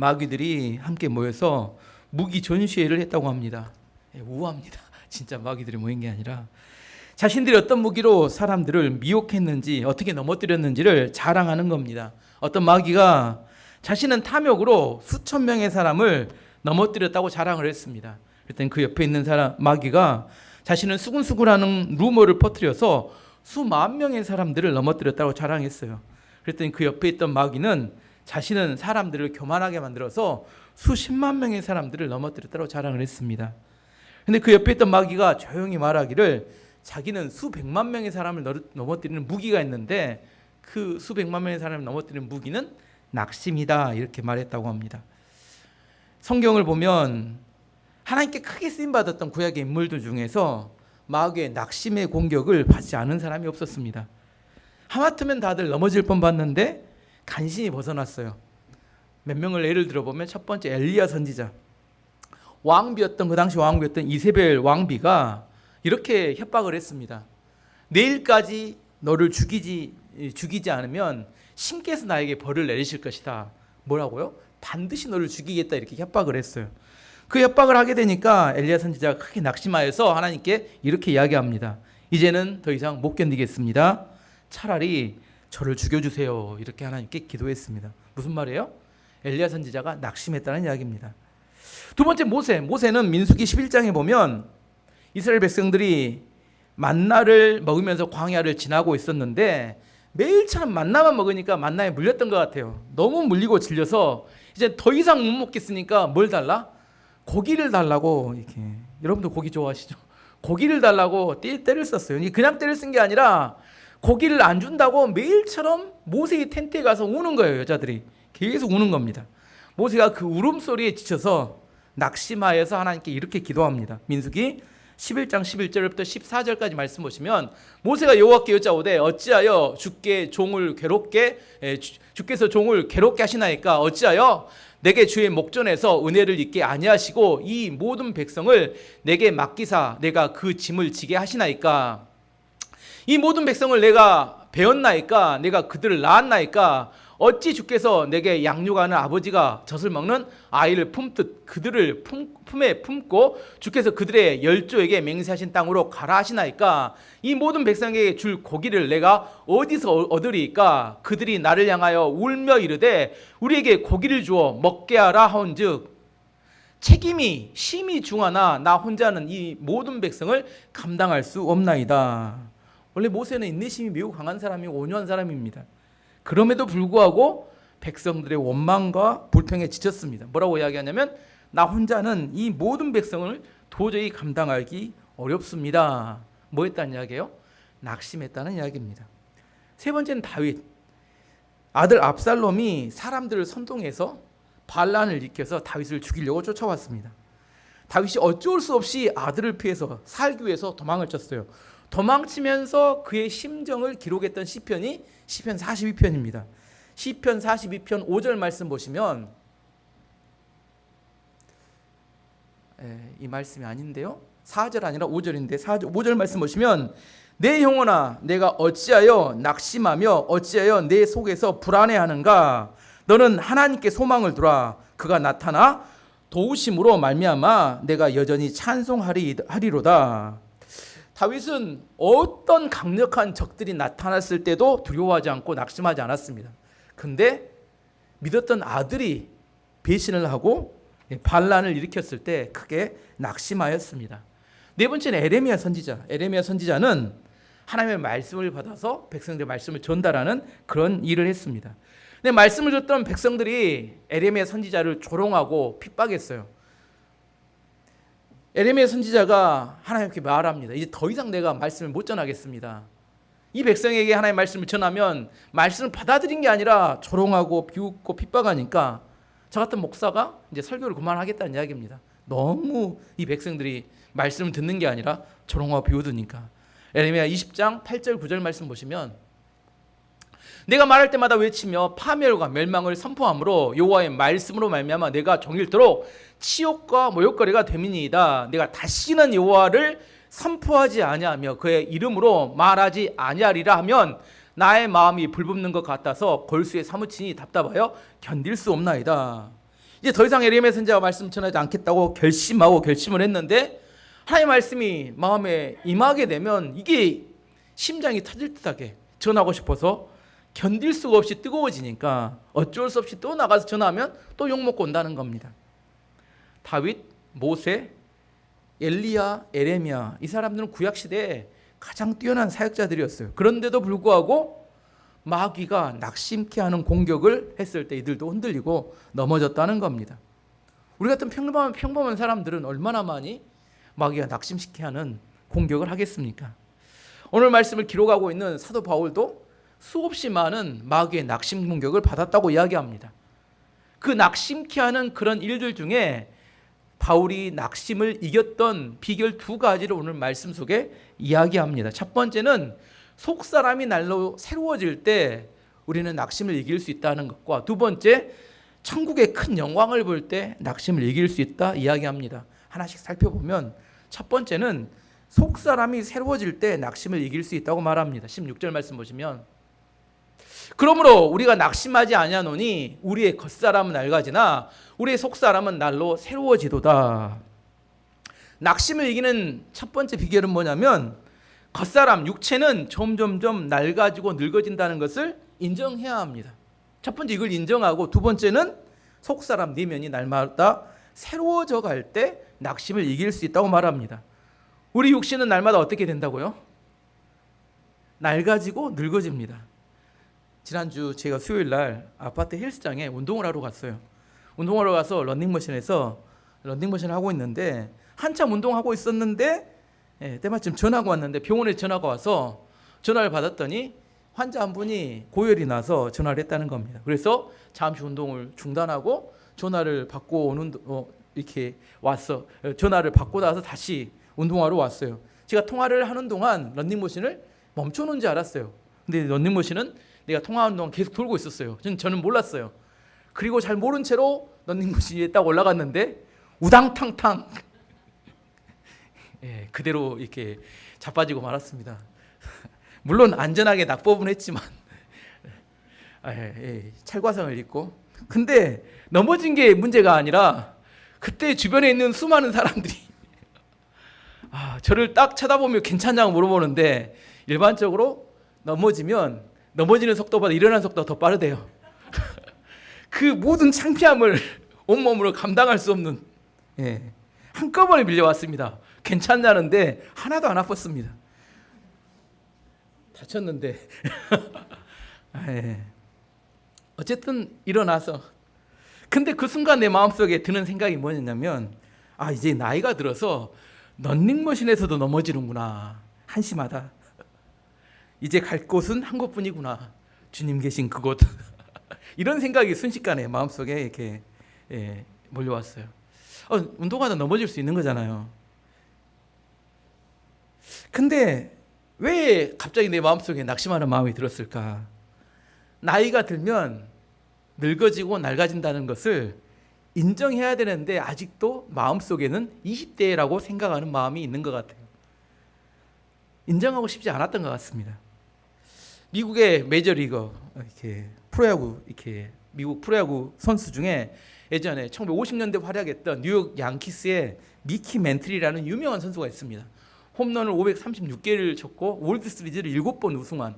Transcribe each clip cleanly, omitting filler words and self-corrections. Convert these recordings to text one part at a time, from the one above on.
마귀들이 함께 모여서 무기 전시회를 했다고 합니다. 우아합니다. 진짜 마귀들이 모인 게 아니라 자신들이 어떤 무기로 사람들을 미혹했는지 어떻게 넘어뜨렸는지를 자랑하는 겁니다. 어떤 마귀가 자신은 탐욕으로 수천 명의 사람을 넘어뜨렸다고 자랑을 했습니다. 그랬더니 그 옆에 있는 마귀가 자신은 수군수군하는 루머를 퍼뜨려서 수만 명의 사람들을 넘어뜨렸다고 자랑했어요. 그랬더니 그 옆에 있던 마귀는 자신은 사람들을 교만하게 만들어서 수십만 명의 사람들을 넘어뜨렸다고 자랑을 했습니다. 근데 그 옆에 있던 마귀가 조용히 말하기를 자기는 수백만 명의 사람을 넘어뜨리는 무기가 있는데 그 수백만 명의 사람을 넘어뜨리는 무기는 낙심이다, 이렇게 말했다고 합니다. 성경을 보면 하나님께 크게 쓰임받았던 구약의 인물들 중에서 마귀의 낙심의 공격을 받지 않은 사람이 없었습니다. 하마터면 다들 넘어질 뻔 봤는데 간신히 벗어났어요. 몇 명을 예를 들어보면 첫 번째 엘리야 선지자, 왕비였던 그 당시 왕비였던 이세벨 왕비가 이렇게 협박을 했습니다. 내일까지 너를 죽이지 않으면 신께서 나에게 벌을 내리실 것이다. 뭐라고요? 반드시 너를 죽이겠다, 이렇게 협박을 했어요. 그 협박을 하게 되니까 엘리야 선지자가 크게 낙심하여서 하나님께 이렇게 이야기합니다. 이제는 더 이상 못 견디겠습니다. 차라리 저를 죽여주세요. 이렇게 하나님께 기도했습니다. 무슨 말이에요? 엘리야 선지자가 낙심했다는 이야기입니다. 두 번째 모세는 민수기 11장에 보면 이스라엘 백성들이 만나를 먹으면서 광야를 지나고 있었는데 매일처럼 만나만 먹으니까 만나에 물렸던 것 같아요. 너무 물리고 질려서 이제 더 이상 못 먹겠으니까 뭘 달라? 고기를 달라고. 이렇게 여러분도 고기 좋아하시죠? 고기를 달라고 떼를 썼어요. 그냥 떼를 쓴 게 아니라 고기를 안 준다고 매일처럼 모세의 텐트에 가서 우는 거예요. 여자들이 계속 우는 겁니다. 모세가 그 울음소리에 지쳐서 낙심하여서 하나님께 이렇게 기도합니다. 민수기 11장 11절부터 14절까지 말씀 보시면 모세가 여호와께 여짜오되 어찌하여 주께서 종을 괴롭게 하시나이까? 어찌하여 내게 주의 목전에서 은혜를 잊게 아니하시고 이 모든 백성을 내게 맡기사 내가 그 짐을 지게 하시나이까? 이 모든 백성을 내가 배웠나이까? 내가 그들을 낳았나이까? 어찌 주께서 내게 양육하는 아버지가 젖을 먹는 아이를 품듯 그들을 품에 품고 주께서 그들의 열조에게 맹세하신 땅으로 가라 하시나이까? 이 모든 백성에게 줄 고기를 내가 어디서 얻으리이까? 그들이 나를 향하여 울며 이르되 우리에게 고기를 주어 먹게 하라 하온즉 책임이 심히 중하나 나 혼자는 이 모든 백성을 감당할 수 없나이다. 원래 모세는 인내심이 매우 강한 사람이고 온유한 사람입니다. 그럼에도 불구하고 백성들의 원망과 불평에 지쳤습니다. 뭐라고 이야기하냐면 나 혼자는 이 모든 백성을 도저히 감당하기 어렵습니다. 뭐 했다는 이야기예요? 낙심했다는 이야기입니다. 세 번째는 다윗. 아들 압살롬이 사람들을 선동해서 반란을 일으켜서 다윗을 죽이려고 쫓아왔습니다. 다윗이 어쩔 수 없이 아들을 피해서 살기 위해서 도망을 쳤어요. 도망치면서 그의 심정을 기록했던 시편이 시편 42편입니다. 시편 42편 5절 말씀 보시면 이 말씀이 아닌데요. 4절 아니라 5절인데 5절 말씀 보시면 내 영혼아 내가 어찌하여 낙심하며 어찌하여 내 속에서 불안해하는가? 너는 하나님께 소망을 두라. 그가 나타나 도우심으로 말미암아 내가 여전히 찬송하리로다. 다윗은 어떤 강력한 적들이 나타났을 때도 두려워하지 않고 낙심하지 않았습니다. 근데 믿었던 아들이 배신을 하고 반란을 일으켰을 때 크게 낙심하였습니다. 네 번째는 에레미야 선지자. 에레미야 선지자는 하나님의 말씀을 받아서 백성들의 말씀을 전달하는 그런 일을 했습니다. 근데 말씀을 듣던 백성들이 에레미야 선지자를 조롱하고 핍박했어요. 에레미야 선지자가 하나님께 말합니다. 이제 더 이상 내가 말씀을 못 전하겠습니다. 이 백성에게 하나님의 말씀을 전하면 말씀을 받아들인 게 아니라 조롱하고 비웃고 핍박하니까 저 같은 목사가 이제 설교를 그만하겠다는 이야기입니다. 너무 이 백성들이 말씀을 듣는 게 아니라 조롱하고 비웃으니까. 에레미야 20장 8절 9절 말씀 보시면 내가 말할 때마다 외치며 파멸과 멸망을 선포함으로 여호와의 말씀으로 말미암아 내가 종일토록 치욕과 모욕거리가 됨이니이다. 내가 다시는 여호와를 선포하지 아니하며 그의 이름으로 말하지 아니하리라 하면 나의 마음이 불붙는 것 같아서 골수에 사무치니 답답하여 견딜 수 없나이다. 이제 더 이상 에리야 선지자가 말씀 전하지 않겠다고 결심을 했는데 하나님의 말씀이 마음에 임하게 되면 이게 심장이 터질 듯하게 전하고 싶어서 견딜 수가 없이 뜨거워지니까 어쩔 수 없이 또 나가서 전하면 또 욕먹고 온다는 겁니다. 다윗, 모세, 엘리야, 에레미야, 이 사람들은 구약시대에 가장 뛰어난 사역자들이었어요. 그런데도 불구하고 마귀가 낙심케 하는 공격을 했을 때 이들도 흔들리고 넘어졌다는 겁니다. 우리 같은 평범한 사람들은 얼마나 많이 마귀가 낙심시키게 하는 공격을 하겠습니까? 오늘 말씀을 기록하고 있는 사도 바울도 수없이 많은 마귀의 낙심 공격을 받았다고 이야기합니다. 그 낙심케 하는 그런 일들 중에 바울이 낙심을 이겼던 비결 두 가지를 오늘 말씀 속에 이야기합니다. 첫 번째는 속사람이 날로 새로워질 때 우리는 낙심을 이길 수 있다는 것과 두 번째, 천국의 큰 영광을 볼 때 낙심을 이길 수 있다 이야기합니다. 하나씩 살펴보면 첫 번째는 속사람이 새로워질 때 낙심을 이길 수 있다고 말합니다. 16절 말씀 보시면 그러므로 우리가 낙심하지 아니하노니 우리의 겉사람은 낡아지나 우리의 속사람은 날로 새로워지도다. 낙심을 이기는 첫 번째 비결은 뭐냐면 겉사람, 육체는 점점점 낡아지고 늙어진다는 것을 인정해야 합니다. 첫 번째 이걸 인정하고 두 번째는 속사람 내면이 날마다 새로워져 갈 때 낙심을 이길 수 있다고 말합니다. 우리 육신은 날마다 어떻게 된다고요? 낡아지고 늙어집니다. 지난주 제가 수요일 날 아파트 헬스장에 운동을 하러 갔어요. 운동하러 가서 런닝머신에서 런닝머신을 하고 있는데 한참 운동하고 있었는데 때마침 전화가 왔는데 병원에 전화가 와서 전화를 받았더니 환자 한 분이 고열이 나서 전화를 했다는 겁니다. 그래서 잠시 운동을 중단하고 전화를 받고 이렇게 왔어. 전화를 받고 나서 다시 운동하러 왔어요. 제가 통화를 하는 동안 런닝머신을 멈춰놓은 줄 알았어요. 근데 런닝머신은 내가 통화하는 동안 계속 돌고 있었어요. 저는 몰랐어요. 그리고 잘 모른 채로 런닝머신에 딱 올라갔는데 우당탕탕 그대로 이렇게 자빠지고 말았습니다. 물론 안전하게 낙법은 했지만 찰과상을 입고 근데 넘어진 게 문제가 아니라 그때 주변에 있는 수많은 사람들이 저를 딱 쳐다보며 괜찮냐고 물어보는데 일반적으로 넘어지는 속도보다 일어나는 속도가 더 빠르대요. 그 모든 창피함을 온몸으로 감당할 수 없는 한꺼번에 밀려왔습니다. 괜찮냐는데 하나도 안 아팠습니다. 다쳤는데 어쨌든 일어나서 근데 그 순간 내 마음속에 드는 생각이 뭐였냐면 이제 나이가 들어서 런닝머신에서도 넘어지는구나. 한심하다. 이제 갈 곳은 한 곳뿐이구나. 주님 계신 그곳. 이런 생각이 순식간에 마음속에 이렇게 몰려왔어요. 운동하다 넘어질 수 있는 거잖아요. 근데 왜 갑자기 내 마음속에 낙심하는 마음이 들었을까? 나이가 들면 늙어지고 낡아진다는 것을 인정해야 되는데 아직도 마음속에는 20대라고 생각하는 마음이 있는 것 같아요. 인정하고 싶지 않았던 것 같습니다. 미국의 메이저리거 프로야구 미국 프로야구 선수 중에 예전에 1950년대 활약했던 뉴욕 양키스의 미키 맨트리라는 유명한 선수가 있습니다. 홈런을 536개를 쳤고 월드 시리즈를 7번 우승한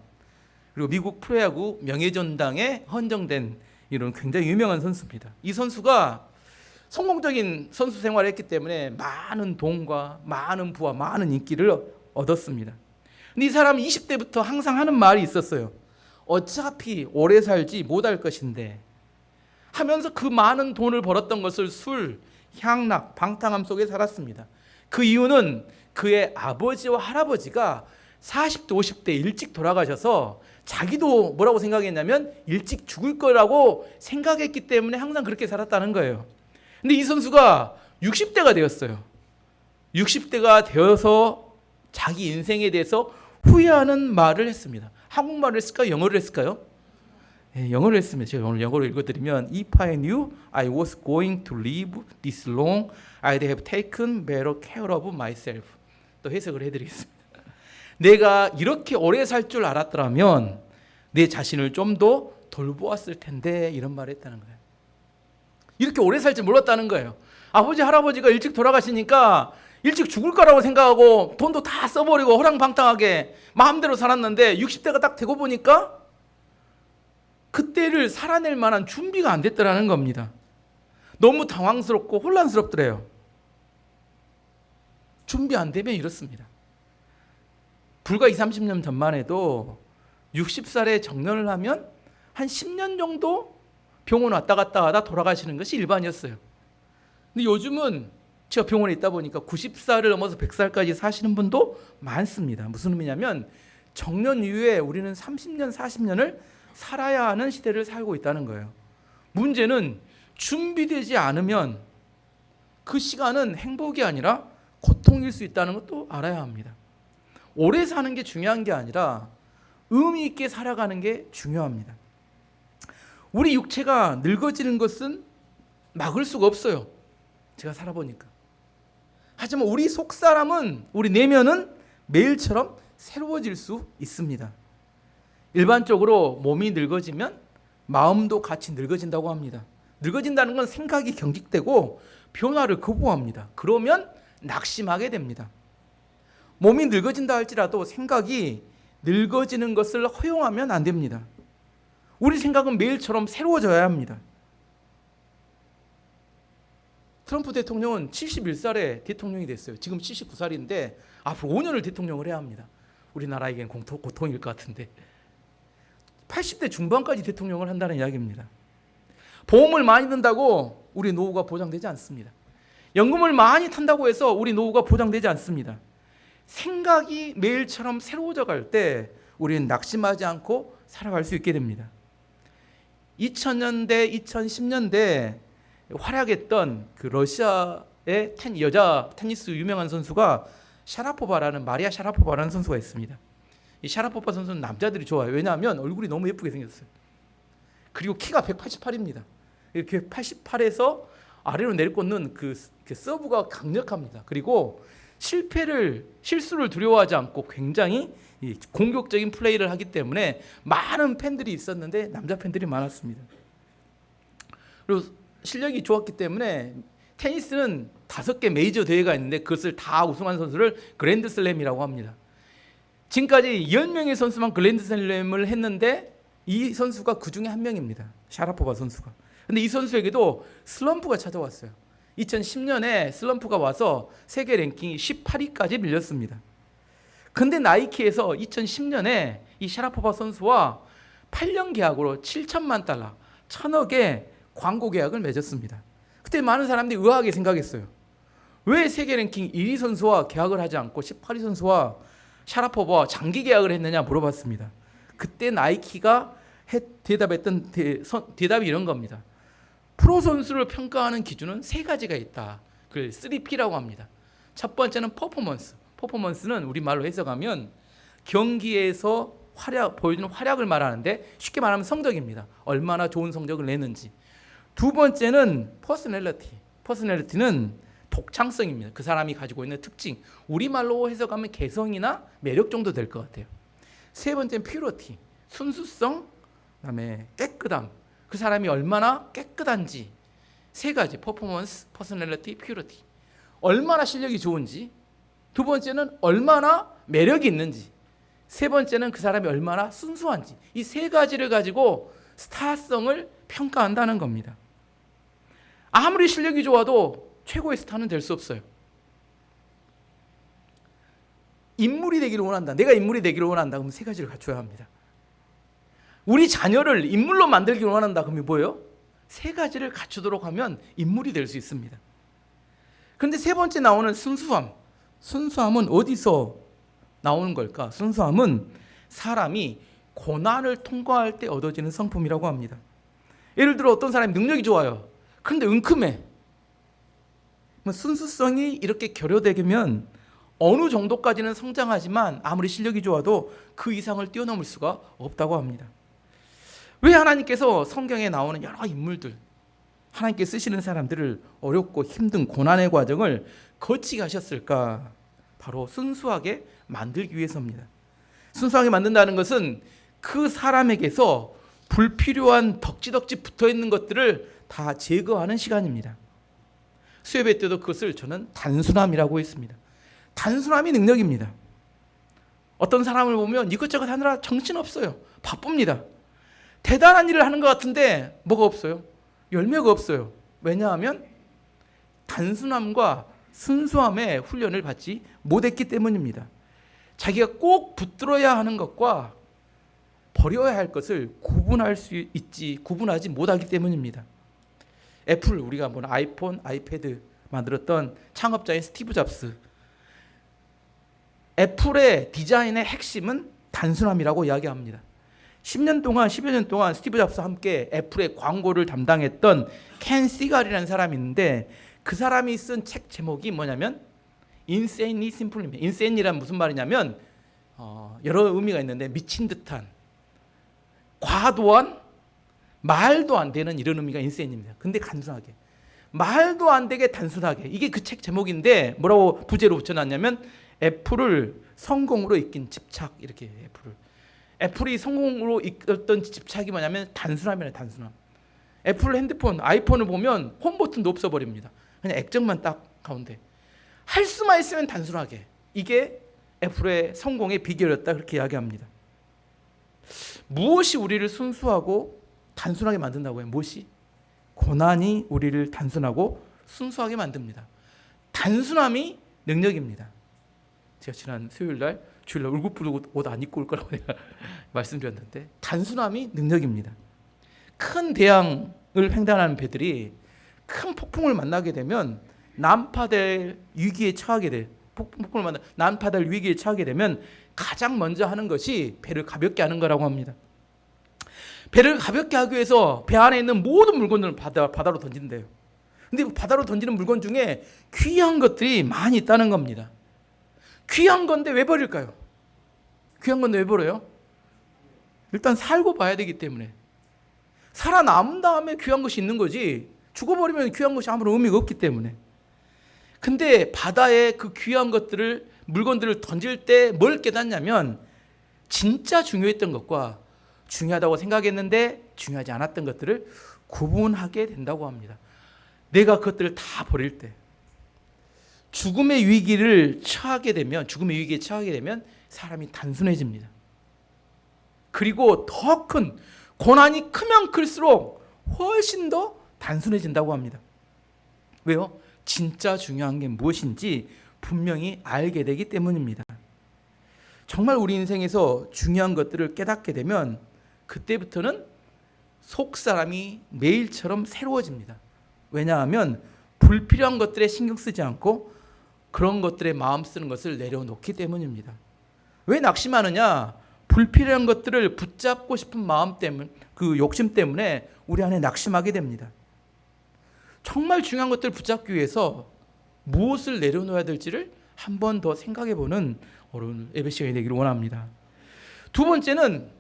그리고 미국 프로야구 명예전당에 헌정된 이런 굉장히 유명한 선수입니다. 이 선수가 성공적인 선수 생활을 했기 때문에 많은 돈과 많은 부와 많은 인기를 얻었습니다. 근데 이 사람은 20대부터 항상 하는 말이 있었어요. 어차피 오래 살지 못할 것인데 하면서 그 많은 돈을 벌었던 것을 술, 향락, 방탕함 속에 살았습니다. 그 이유는 그의 아버지와 할아버지가 40대, 50대 일찍 돌아가셔서 자기도 뭐라고 생각했냐면 일찍 죽을 거라고 생각했기 때문에 항상 그렇게 살았다는 거예요. 근데 이 선수가 60대가 되었어요. 60대가 되어서 자기 인생에 대해서 후회하는 말을 했습니다. 한국말을 했을까요? 영어를 했을까요? 영어를 했습니다. 제가 오늘 영어로 읽어드리면 If I knew I was going to live this long, I'd have taken better care of myself. 또 해석을 해드리겠습니다. 내가 이렇게 오래 살 줄 알았더라면 내 자신을 좀 더 돌보았을 텐데 이런 말을 했다는 거예요. 이렇게 오래 살 줄 몰랐다는 거예요. 아버지 할아버지가 일찍 돌아가시니까 일찍 죽을 거라고 생각하고 돈도 다 써버리고 허랑방탕하게 마음대로 살았는데 60대가 딱 되고 보니까 그때를 살아낼 만한 준비가 안 됐더라는 겁니다. 너무 당황스럽고 혼란스럽더래요. 준비 안 되면 이렇습니다. 불과 20, 30년 전만 해도 60살에 정년을 하면 한 10년 정도 병원 왔다 갔다 하다 돌아가시는 것이 일반이었어요. 근데 요즘은 제가 병원에 있다 보니까 90살을 넘어서 100살까지 사시는 분도 많습니다. 무슨 의미냐면 정년 이후에 우리는 30년, 40년을 살아야 하는 시대를 살고 있다는 거예요. 문제는 준비되지 않으면 그 시간은 행복이 아니라 고통일 수 있다는 것도 알아야 합니다. 오래 사는 게 중요한 게 아니라 의미 있게 살아가는 게 중요합니다. 우리 육체가 늙어지는 것은 막을 수가 없어요. 제가 살아보니까. 하지만 우리 속사람은, 우리 내면은 매일처럼 새로워질 수 있습니다. 일반적으로 몸이 늙어지면 마음도 같이 늙어진다고 합니다. 늙어진다는 건 생각이 경직되고 변화를 거부합니다. 그러면 낙심하게 됩니다. 몸이 늙어진다 할지라도 생각이 늙어지는 것을 허용하면 안 됩니다. 우리 생각은 매일처럼 새로워져야 합니다. 트럼프 대통령은 71살에 대통령이 됐어요. 지금 79살인데 앞으로 5년을 대통령을 해야 합니다. 우리나라에겐 고통일 것 같은데 80대 중반까지 대통령을 한다는 이야기입니다. 보험을 많이 든다고 우리 노후가 보장되지 않습니다. 연금을 많이 탄다고 해서 우리 노후가 보장되지 않습니다. 생각이 매일처럼 새로워져 갈 때 우리는 낙심하지 않고 살아갈 수 있게 됩니다. 2000년대, 2010년대 활약했던 그 러시아의 여자 테니스 유명한 선수가 마리아 샤라포바라는 선수가 있습니다. 이 샤라포바 선수는 남자들이 좋아요. 왜냐하면 얼굴이 너무 예쁘게 생겼어요. 그리고 키가 188입니다. 188에서 아래로 내리꽂는 그 서브가 강력합니다. 그리고 실수를 두려워하지 않고 굉장히 공격적인 플레이를 하기 때문에 많은 팬들이 있었는데 남자 팬들이 많았습니다. 그리고 실력이 좋았기 때문에 테니스는 5개 메이저 대회가 있는데 그것을 다 우승한 선수를 그랜드슬램이라고 합니다. 지금까지 10명의 선수만 그랜드슬램을 했는데 이 선수가 그 중에 한 명입니다. 샤라포바 선수가. 근데 이 선수에게도 슬럼프가 찾아왔어요. 2010년에 슬럼프가 와서 세계 랭킹이 18위까지 밀렸습니다. 근데 나이키에서 2010년에 이 샤라포바 선수와 8년 계약으로 7천만 달러, 1,000억의 광고 계약을 맺었습니다. 그때 많은 사람들이 의아하게 생각했어요. 왜 세계 랭킹 1위 선수와 계약을 하지 않고 18위 선수와 샤라포바와 장기 계약을 했느냐 물어봤습니다. 그때 나이키가 대답했던 대답이 이런 겁니다. 프로 선수를 평가하는 기준은 3가지가 있다. 그걸 3P라고 합니다. 첫 번째는 퍼포먼스. 퍼포먼스는 우리말로 해석하면 경기에서 보여주는 활약을 말하는데 쉽게 말하면 성적입니다. 얼마나 좋은 성적을 내는지. 두 번째는 퍼스널리티. 퍼스널리티는 독창성입니다. 그 사람이 가지고 있는 특징. 우리말로 해석하면 개성이나 매력 정도 될 것 같아요. 세 번째는 퓨리티. 순수성, 그다음에 깨끗함. 그 사람이 얼마나 깨끗한지. 3가지. 퍼포먼스, 퍼스널리티, 퓨리티. 얼마나 실력이 좋은지. 두 번째는 얼마나 매력이 있는지. 세 번째는 그 사람이 얼마나 순수한지. 이 3가지를 가지고 스타성을 평가한다는 겁니다. 아무리 실력이 좋아도 최고의 스타는 될 수 없어요. 인물이 되기를 원한다. 내가 인물이 되기를 원한다. 그러면 3가지를 갖춰야 합니다. 우리 자녀를 인물로 만들기를 원한다. 그러면 뭐예요? 3가지를 갖추도록 하면 인물이 될 수 있습니다. 그런데 세 번째 나오는 순수함. 순수함은 어디서 나오는 걸까? 순수함은 사람이 고난을 통과할 때 얻어지는 성품이라고 합니다. 예를 들어 어떤 사람이 능력이 좋아요. 그런데 은큼해. 순수성이 이렇게 결여되면 어느 정도까지는 성장하지만 아무리 실력이 좋아도 그 이상을 뛰어넘을 수가 없다고 합니다. 왜 하나님께서 성경에 나오는 여러 인물들, 하나님께 쓰시는 사람들을 어렵고 힘든 고난의 과정을 거치게 하셨을까? 바로 순수하게 만들기 위해서입니다. 순수하게 만든다는 것은 그 사람에게서 불필요한 덕지덕지 붙어있는 것들을 다 제거하는 시간입니다. 수요예배 때도 그것을 저는 단순함이라고 했습니다. 단순함이 능력입니다. 어떤 사람을 보면 이것저것 하느라 정신없어요. 바쁩니다. 대단한 일을 하는 것 같은데 뭐가 없어요? 열매가 없어요. 왜냐하면 단순함과 순수함의 훈련을 받지 못했기 때문입니다. 자기가 꼭 붙들어야 하는 것과 버려야 할 것을 구분하지 못하기 때문입니다. 애플, 우리가 본 아이폰, 아이패드 만들었던 창업자인 스티브 잡스. 애플의 디자인의 핵심은 단순함이라고 이야기합니다. 10년 동안, 10여 년 동안 스티브 잡스와 함께 애플의 광고를 담당했던 켄 시갈이라는 사람이 있는데 그 사람이 쓴 책 제목이 뭐냐면 Insanely Simple입니다. Insanely란 무슨 말이냐면 여러 의미가 있는데 미친 듯한, 과도한, 말도 안 되는 이런 의미가 insane입니다. 근데 단순하게, 말도 안 되게 단순하게, 이게 그 책 제목인데 뭐라고 부제로 붙여놨냐면 애플을 성공으로 이끈 집착, 이렇게 애플이 성공으로 이끌었던 집착이 뭐냐면 단순함이에요. 단순함. 애플 핸드폰, 아이폰을 보면 홈 버튼도 없어버립니다. 그냥 액정만 딱 가운데. 할 수만 있으면 단순하게. 이게 애플의 성공의 비결이었다, 그렇게 이야기합니다. 무엇이 우리를 순수하고 단순하게 만든다고요? 무엇이? 고난이 우리를 단순하고 순수하게 만듭니다. 단순함이 능력입니다. 제가 지난 수요일날 주일날 울긋불긋 옷 안 입고 올 거라고 내가 말씀드렸는데 단순함이 능력입니다. 큰 대양을 횡단하는 배들이 큰 폭풍을 만나게 되면 난파될 위기에 처하게 되면 가장 먼저 하는 것이 배를 가볍게 하는 거라고 합니다. 배를 가볍게 하기 위해서 배 안에 있는 모든 물건들을 바다로 던진대요. 근데 바다로 던지는 물건 중에 귀한 것들이 많이 있다는 겁니다. 귀한 건데 왜 버릴까요? 귀한 건데 왜 버려요? 일단 살고 봐야 되기 때문에. 살아남은 다음에 귀한 것이 있는 거지, 죽어버리면 귀한 것이 아무런 의미가 없기 때문에. 근데 바다에 그 귀한 것들을, 물건들을 던질 때 뭘 깨닫냐면 진짜 중요했던 것과 중요하다고 생각했는데 중요하지 않았던 것들을 구분하게 된다고 합니다. 내가 그것들을 다 버릴 때, 죽음의 위기에 처하게 되면 사람이 단순해집니다. 그리고 더 큰 고난이 크면 클수록 훨씬 더 단순해진다고 합니다. 왜요? 진짜 중요한 게 무엇인지 분명히 알게 되기 때문입니다. 정말 우리 인생에서 중요한 것들을 깨닫게 되면 그때부터는 속사람이 매일처럼 새로워집니다. 왜냐하면 불필요한 것들에 신경 쓰지 않고 그런 것들에 마음 쓰는 것을 내려놓기 때문입니다. 왜 낙심하느냐? 불필요한 것들을 붙잡고 싶은 마음 때문에, 그 욕심 때문에 우리 안에 낙심하게 됩니다. 정말 중요한 것들을 붙잡기 위해서 무엇을 내려놓아야 될지를 한 번 더 생각해보는 오늘 예배 시간이 되기를 원합니다. 두 번째는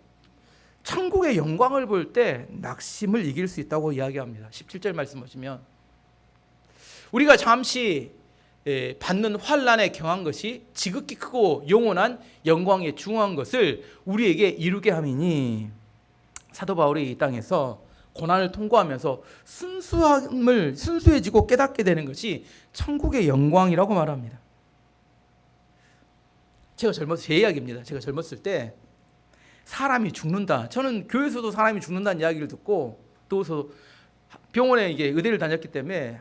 천국의 영광을 볼 때 낙심을 이길 수 있다고 이야기합니다. 17절 말씀 보시면 우리가 잠시 받는 환난에 경한 것이 지극히 크고 영원한 영광에 중요한 것을 우리에게 이루게 함이니, 사도 바울이 이 땅에서 고난을 통과하면서 순수해지고 깨닫게 되는 것이 천국의 영광이라고 말합니다. 제 이야기입니다. 제가 젊었을 때 사람이 죽는다. 저는 교회에서도 사람이 죽는다는 이야기를 듣고, 또 병원에 의대를 다녔기 때문에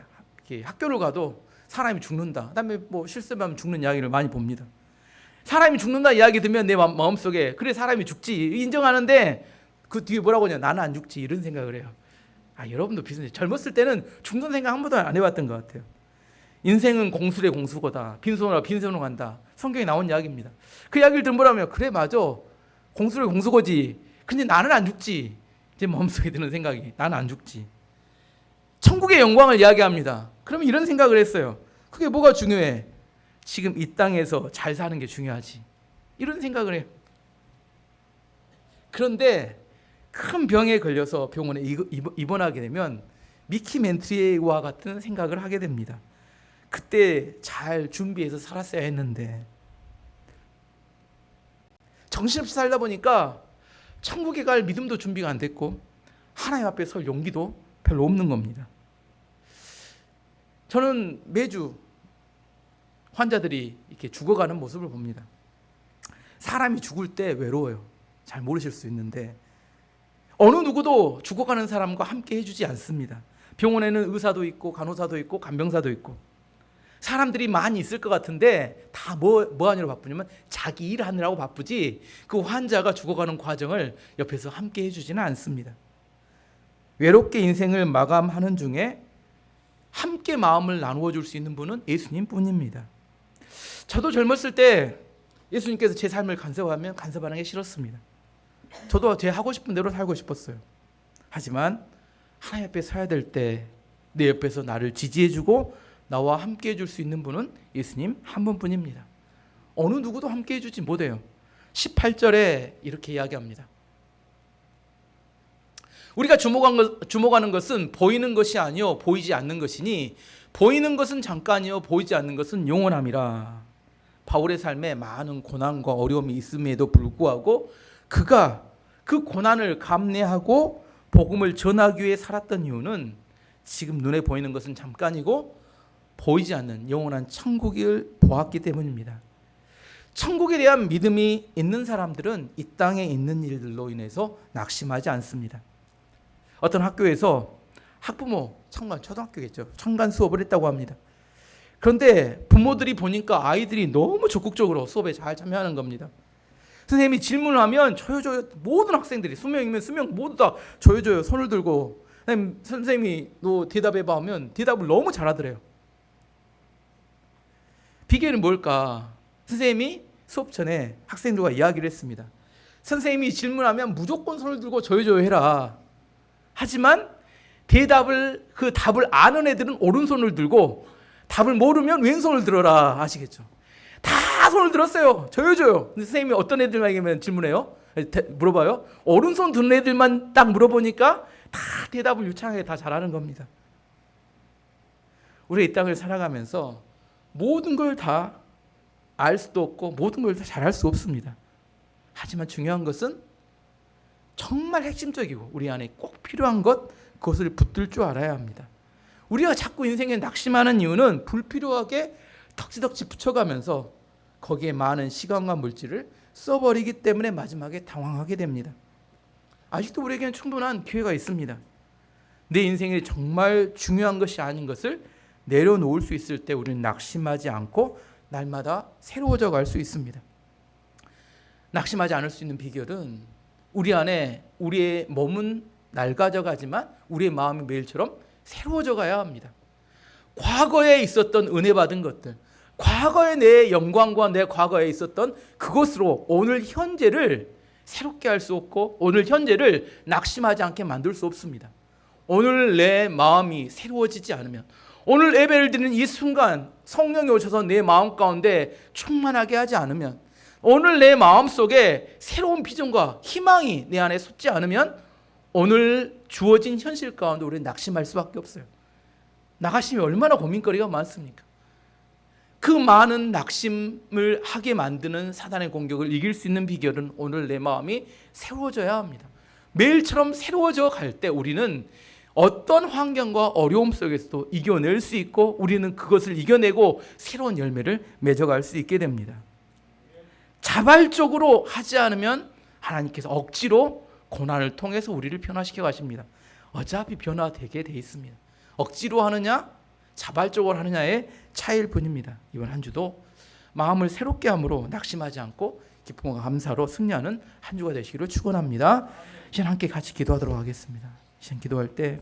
학교를 가도 사람이 죽는다, 그다음에 뭐 실습하면 죽는 이야기를 많이 봅니다. 사람이 죽는다 이야기 들으면 내 마음속에 그래 사람이 죽지 인정하는데 그 뒤에 뭐라고 하냐, 나는 안 죽지, 이런 생각을 해요. 여러분도 비슷해요. 젊었을 때는 죽는 생각 한 번도 안 해봤던 것 같아요. 인생은 공수래 공수거다, 빈손으로 빈손으로 간다, 성경에 나온 이야기입니다. 그 이야기를 들으면 뭐라면, 그래 맞아, 공수래 공수거지, 근데 나는 안 죽지. 제 마음속에 드는 생각이 나는 안 죽지. 천국의 영광을 이야기합니다. 그러면 이런 생각을 했어요. 그게 뭐가 중요해? 지금 이 땅에서 잘 사는 게 중요하지, 이런 생각을 해요. 그런데 큰 병에 걸려서 병원에 입원하게 되면 미키 멘트리와 같은 생각을 하게 됩니다. 그때 잘 준비해서 살았어야 했는데, 정신없이 살다 보니까 천국에 갈 믿음도 준비가 안 됐고 하나님 앞에 설 용기도 별로 없는 겁니다. 저는 매주 환자들이 이렇게 죽어가는 모습을 봅니다. 사람이 죽을 때 외로워요. 잘 모르실 수 있는데 어느 누구도 죽어가는 사람과 함께 해주지 않습니다. 병원에는 의사도 있고 간호사도 있고 간병사도 있고 사람들이 많이 있을 것 같은데 다 뭐 하느라고 바쁘냐면 자기 일하느라고 바쁘지 그 환자가 죽어가는 과정을 옆에서 함께 해주지는 않습니다. 외롭게 인생을 마감하는 중에 함께 마음을 나누어 줄 수 있는 분은 예수님 뿐입니다. 저도 젊었을 때 예수님께서 제 삶을 간섭하면 간섭하는 게 싫었습니다. 저도 제 하고 싶은 대로 살고 싶었어요. 하지만 하나님 앞에 서야 될 때 내 옆에서 나를 지지해주고 나와 함께 해줄 수 있는 분은 예수님 한 분뿐입니다. 어느 누구도 함께 해주지 못해요. 18절에 이렇게 이야기합니다. 우리가 주목하는 것은 보이는 것이 아니요 보이지 않는 것이니 보이는 것은 잠깐이요 보이지 않는 것은 영원함이라. 바울의 삶에 많은 고난과 어려움이 있음에도 불구하고 그가 그 고난을 감내하고 복음을 전하기 위해 살았던 이유는 지금 눈에 보이는 것은 잠깐이고 보이지 않는 영원한 천국을 보았기 때문입니다. 천국에 대한 믿음이 있는 사람들은 이 땅에 있는 일들로 인해서 낙심하지 않습니다. 어떤 학교에서 학부모, 초등학교겠죠. 청간 수업을 했다고 합니다. 그런데 부모들이 보니까 아이들이 너무 적극적으로 수업에 잘 참여하는 겁니다. 선생님이 질문을 하면 저요 모든 학생들이 수명이면 수명 모두 다 저요 손을 들고 선생님이 너 대답해봐 하면 대답을 너무 잘하더래요. 비결은 뭘까? 선생님이 수업 전에 학생들과 이야기를 했습니다. 선생님이 질문하면 무조건 손을 들고 저요 해라. 하지만 그 답을 아는 애들은 오른손을 들고 답을 모르면 왼손을 들어라. 아시겠죠? 다 손을 들었어요. 저요. 근데 선생님이 어떤 애들에게만 질문해요? 물어봐요. 오른손 드는 애들만 딱 물어보니까 다 대답을 유창하게 다 잘하는 겁니다. 우리 이 땅을 살아가면서 모든 걸 다 알 수도 없고 모든 걸 다 잘할 수 없습니다. 하지만 중요한 것은 정말 핵심적이고 우리 안에 꼭 필요한 것, 그것을 붙들 줄 알아야 합니다. 우리가 자꾸 인생에 낙심하는 이유는 불필요하게 덕지덕지 붙여가면서 거기에 많은 시간과 물질을 써버리기 때문에 마지막에 당황하게 됩니다. 아직도 우리에게는 충분한 기회가 있습니다. 내 인생에 정말 중요한 것이 아닌 것을 내려놓을 수 있을 때 우리는 낙심하지 않고 날마다 새로워져 갈 수 있습니다. 낙심하지 않을 수 있는 비결은 우리 안에 우리의 몸은 낡아져 가지만 우리의 마음이 매일처럼 새로워져 가야 합니다. 과거에 있었던 은혜 받은 것들, 과거의 내 영광과 내 과거에 있었던 그것으로 오늘 현재를 새롭게 할 수 없고 오늘 현재를 낙심하지 않게 만들 수 없습니다. 오늘 내 마음이 새로워지지 않으면 오늘 예배를 드리는 이 순간 성령이 오셔서 내 마음 가운데 충만하게 하지 않으면 오늘 내 마음속에 새로운 비전과 희망이 내 안에 솟지 않으면 오늘 주어진 현실 가운데 우리는 낙심할 수밖에 없어요. 나가시면 얼마나 고민거리가 많습니까? 그 많은 낙심을 하게 만드는 사단의 공격을 이길 수 있는 비결은 오늘 내 마음이 새로워져야 합니다. 매일처럼 새로워져 갈 때 우리는 어떤 환경과 어려움 속에서도 이겨낼 수 있고 우리는 그것을 이겨내고 새로운 열매를 맺어갈 수 있게 됩니다. 자발적으로 하지 않으면 하나님께서 억지로 고난을 통해서 우리를 변화시켜 가십니다. 어차피 변화되게 돼 있습니다. 억지로 하느냐 자발적으로 하느냐의 차이일 뿐입니다. 이번 한 주도 마음을 새롭게 함으로 낙심하지 않고 기쁨과 감사로 승리하는 한 주가 되시기를 축원합니다. 이제 함께 같이 기도하도록 하겠습니다. 이제 기도할 때